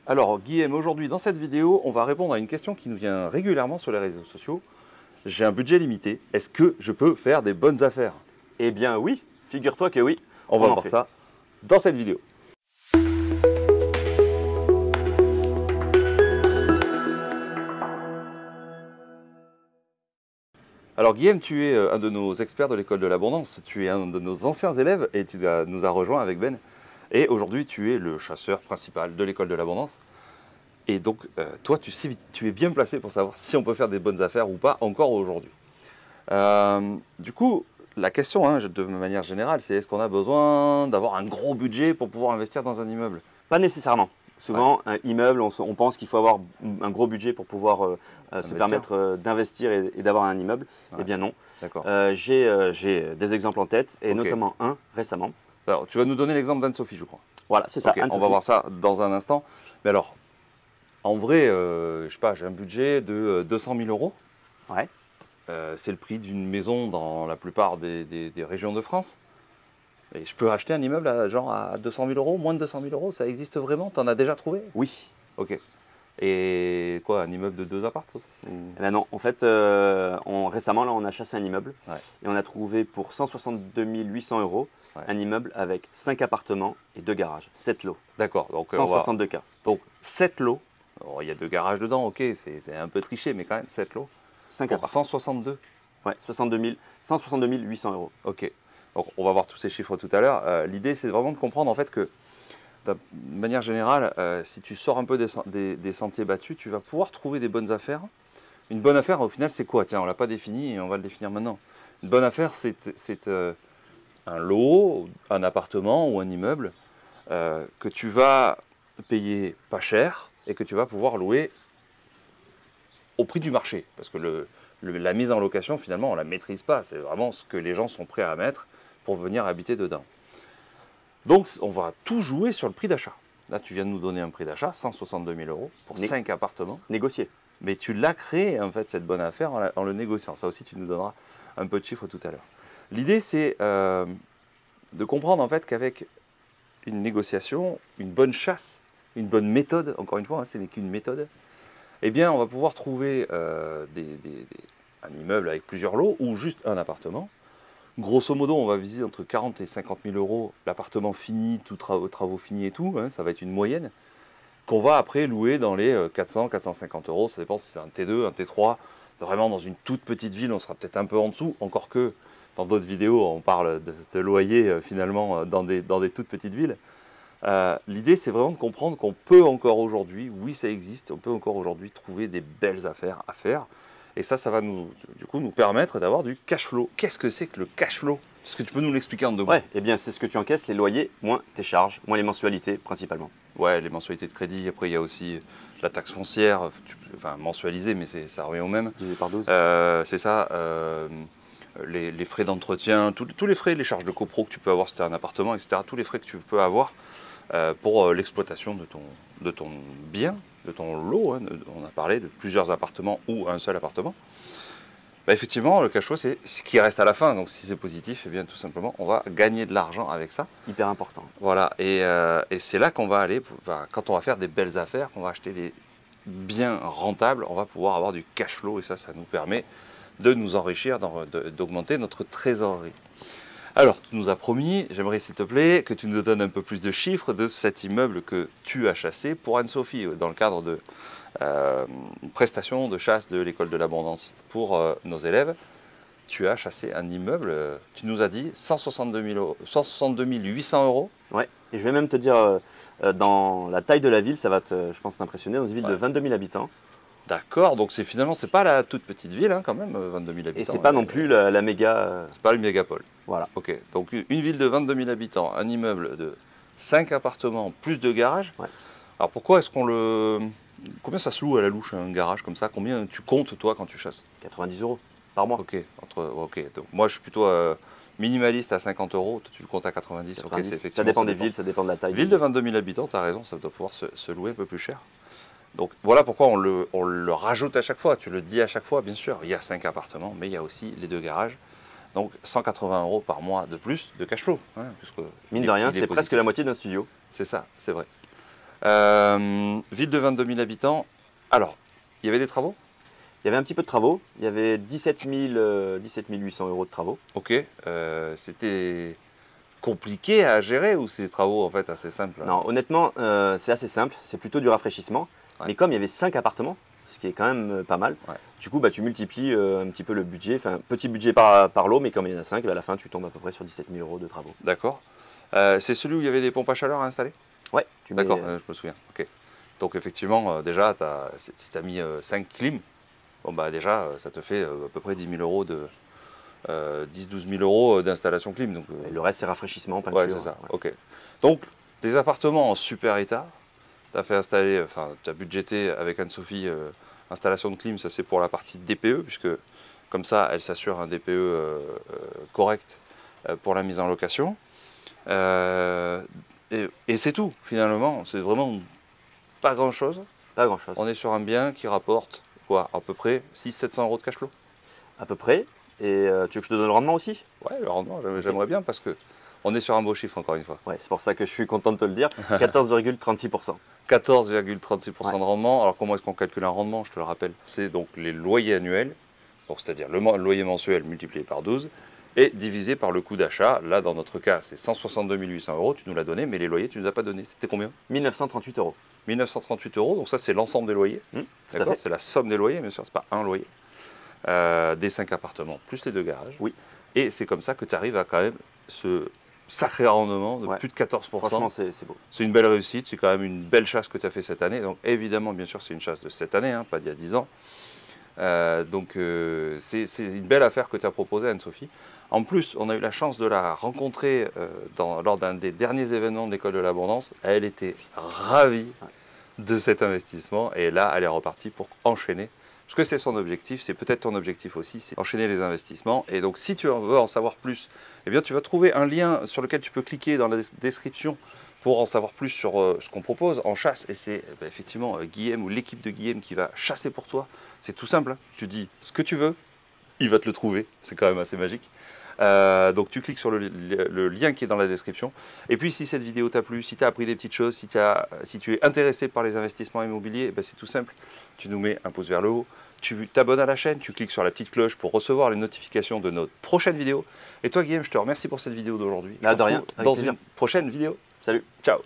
Alors Guillaume, aujourd'hui dans cette vidéo, on va répondre à une question qui nous vient régulièrement sur les réseaux sociaux. J'ai un budget limité, est-ce que je peux faire des bonnes affaires? Eh bien oui, figure-toi que oui. On va en voir fait. ça dans cette vidéo. Alors Guillaume, tu es un de nos experts de l'école de l'abondance, tu es un de nos anciens élèves et nous as rejoint avec Ben. Et aujourd'hui, tu es le chasseur principal de l'école de l'abondance. Et donc, toi, tu es bien placé pour savoir si on peut faire des bonnes affaires ou pas encore aujourd'hui. Du coup, la question, de manière générale, c'est est-ce qu'on a besoin d'avoir un gros budget pour pouvoir investir dans un immeuble? Pas nécessairement. Souvent, un immeuble, on pense qu'il faut avoir un gros budget pour pouvoir se permettre d'investir et d'avoir un immeuble. Ouais. Eh bien non. D'accord. J'ai des exemples en tête, et Ok. notamment un récemment. Alors, tu vas nous donner l'exemple d'Anne-Sophie, je crois. Voilà, c'est ça. Ok, on va voir ça dans un instant. Mais alors, en vrai, je sais pas, j'ai un budget de 200 000 euros. Ouais. C'est le prix d'une maison dans la plupart des régions de France. Et je peux acheter un immeuble à 200 000 euros, moins de 200 000 euros, ça existe vraiment? T'en as déjà trouvé? Oui. Ok. Et quoi, un immeuble de 2 apparts? Eh ben non, en fait, récemment, là, on a chassé un immeuble, Ouais. et on a trouvé pour 162 800 euros Ouais. un immeuble avec 5 appartements et 2 garages, 7 lots, D'accord, donc 162 cas. donc 7 lots. Alors, il y a 2 garages dedans, ok, c'est un peu triché, mais quand même 7 lots. 5 Pour appartements. 162. Ouais, 162 800 euros. Ok. Donc on va voir tous ces chiffres tout à l'heure. L'idée, c'est vraiment de comprendre en fait que, de manière générale, si tu sors un peu des sentiers battus, tu vas pouvoir trouver des bonnes affaires. Une bonne affaire, au final, c'est quoi? Tiens, on ne l'a pas défini et on va le définir maintenant. Une bonne affaire, c'est un lot, un appartement ou un immeuble que tu vas payer pas cher et que tu vas pouvoir louer au prix du marché. Parce que la mise en location, finalement, on ne la maîtrise pas. C'est vraiment ce que les gens sont prêts à mettre pour venir habiter dedans. Donc, on va tout jouer sur le prix d'achat. Là, tu viens de nous donner un prix d'achat, 162 000 euros pour 5 appartements. Négocier. Mais tu l'as créé, en fait, cette bonne affaire en le négociant. Ça aussi, tu nous donneras un peu de chiffres tout à l'heure. L'idée, c'est de comprendre, en fait, qu'avec une négociation, une bonne chasse, une bonne méthode, encore une fois, ce n'est qu'une méthode, eh bien, on va pouvoir trouver un immeuble avec plusieurs lots ou juste un appartement. Grosso modo, on va viser entre 40 et 50 000 euros l'appartement fini, tous travaux finis et tout, ça va être une moyenne, qu'on va après louer dans les 400, 450 euros, ça dépend si c'est un T2, un T3, vraiment dans une toute petite ville, on sera peut-être un peu en dessous, encore que dans d'autres vidéos, on parle de loyer finalement dans des toutes petites villes. L'idée, c'est vraiment de comprendre qu'on peut encore aujourd'hui, oui ça existe, on peut encore aujourd'hui trouver des belles affaires à faire. Et ça va nous permettre d'avoir du cash flow. Qu'est-ce que c'est que le cash flow? Est-ce que tu peux nous l'expliquer en 2 mots? Ouais, eh bien c'est ce que tu encaisses, les loyers, moins tes charges, moins les mensualités principalement. Ouais, les mensualités de crédit. Après, il y a aussi la taxe foncière, enfin mensualisée, mais ça revient au même. Divisé par 12. C'est ça. Les frais d'entretien, tous les frais, les charges de copro que tu peux avoir si tu as un appartement, etc. Tous les frais que tu peux avoir pour l'exploitation de ton bien, de ton lot. On a parlé de plusieurs appartements ou un seul appartement. Bah, effectivement, le cash flow, c'est ce qui reste à la fin. Donc, si c'est positif, eh bien, tout simplement, on va gagner de l'argent avec ça. Hyper important. Voilà. Et c'est là qu'on va aller, quand on va faire des belles affaires, qu'on va acheter des biens rentables, on va pouvoir avoir du cash flow. Et ça nous permet de nous enrichir, d'augmenter notre trésorerie. Alors, tu nous as promis, j'aimerais s'il te plaît, que tu nous donnes un peu plus de chiffres de cet immeuble que tu as chassé pour Anne-Sophie, dans le cadre de une prestation de chasse de l'école de l'abondance pour nos élèves. Tu as chassé un immeuble, tu nous as dit 162 800 euros. Ouais, et je vais même te dire, dans la taille de la ville, ça va je pense t'impressionner, dans une ville de 22 000 habitants. D'accord, donc finalement, c'est pas la toute petite ville quand même, 22 000 habitants. Et c'est pas non plus la méga... C'est pas le mégapole. Voilà. Ok, donc une ville de 22 000 habitants, un immeuble de 5 appartements plus de garages. Ouais. Alors pourquoi est-ce qu'on le... Combien ça se loue à la louche un garage comme ça? Combien tu comptes toi quand tu chasses? 90 euros par mois. Ok, donc moi je suis plutôt minimaliste à 50 euros, toi tu le comptes à 90. 90. Okay, Ça dépend des villes, ça dépend de la taille. Ville de 22 000 habitants, tu as raison, ça doit pouvoir se louer un peu plus cher. Donc voilà pourquoi on le rajoute à chaque fois, tu le dis à chaque fois, bien sûr, il y a 5 appartements, mais il y a aussi les 2 garages. Donc 180 euros par mois de plus de cash flow. Puisque mine de rien, c'est presque la moitié d'un studio. C'est ça, c'est vrai. Ville de 22 000 habitants. Alors, il y avait des travaux? Il y avait un petit peu de travaux. Il y avait 17 800 euros de travaux. Ok. C'était compliqué à gérer ou c'est des travaux en fait assez simples? Non, honnêtement, c'est assez simple. C'est plutôt du rafraîchissement. Ouais. Mais comme il y avait 5 appartements, ce qui est quand même pas mal, Ouais. du coup, tu multiplies un petit peu le budget. Enfin, petit budget par lot, mais comme il y en a 5, à la fin, tu tombes à peu près sur 17 000 euros de travaux. D'accord. C'est celui où il y avait des pompes à chaleur à installer? Ouais. D'accord, je me souviens. Ok. Donc effectivement, déjà, si tu as mis 5 clims, bon, bah, déjà, ça te fait à peu près 10 000 euros 10-12 000 euros d'installation clim. Donc, Et le reste, c'est rafraîchissement, peinture. ouais, c'est ça. Ouais. Ok. Donc, des appartements en super état, tu as fait installer, enfin, tu as budgété avec Anne-Sophie installation de clim, ça c'est pour la partie DPE, puisque comme ça, elle s'assure un DPE correct pour la mise en location. Et c'est tout, finalement. C'est vraiment pas grand-chose. Pas grand-chose. On est sur un bien qui rapporte, quoi, à peu près 600-700 euros de cash flow. À peu près. Et tu veux que je te donne le rendement aussi? Ouais, le rendement, j'aimerais bien parce que on est sur un beau chiffre encore une fois. Ouais, c'est pour ça que je suis content de te le dire. 14,36%. 14,36% Ouais. de rendement. Alors comment est-ce qu'on calcule un rendement? Je te le rappelle. C'est donc les loyers annuels, c'est-à-dire le loyer mensuel multiplié par 12 et divisé par le coût d'achat. Là, dans notre cas, c'est 162 800 euros. Tu nous l'as donné, mais les loyers, tu ne nous as pas donné. C'était combien? 1938 euros. 1938 euros. Donc ça, c'est l'ensemble des loyers. Tout à D'accord, fait. c'est la somme des loyers, bien sûr, c'est pas un loyer. Des 5 appartements, plus les 2 garages. Oui. Et c'est comme ça que tu arrives à quand même ce sacré rendement de Ouais. plus de 14%. Franchement, c'est beau. C'est une belle réussite, c'est quand même une belle chasse que tu as fait cette année. Donc évidemment, bien sûr, c'est une chasse de cette année, hein, pas d'il y a 10 ans. C'est une belle affaire que tu as proposée, Anne-Sophie. En plus, on a eu la chance de la rencontrer lors d'un des derniers événements de l'école de l'abondance. Elle était ravie de cet investissement et là, elle est repartie pour enchaîner. Parce que c'est son objectif, c'est peut-être ton objectif aussi, c'est enchaîner les investissements. Et donc, si tu veux en savoir plus, eh bien, tu vas trouver un lien sur lequel tu peux cliquer dans la description pour en savoir plus sur ce qu'on propose en chasse. Et c'est effectivement Guillaume ou l'équipe de Guillaume qui va chasser pour toi. C'est tout simple, hein. Tu dis ce que tu veux, il va te le trouver. C'est quand même assez magique. Donc tu cliques sur le lien qui est dans la description. Et puis si cette vidéo t'a plu, si tu as appris des petites choses, si tu es intéressé par les investissements immobiliers, ben c'est tout simple. Tu nous mets un pouce vers le haut, tu t'abonnes à la chaîne, tu cliques sur la petite cloche pour recevoir les notifications de notre prochaine vidéo. Et toi Guillaume, je te remercie pour cette vidéo d'aujourd'hui. De rien, avec dans plaisir. une prochaine vidéo. Salut. Ciao.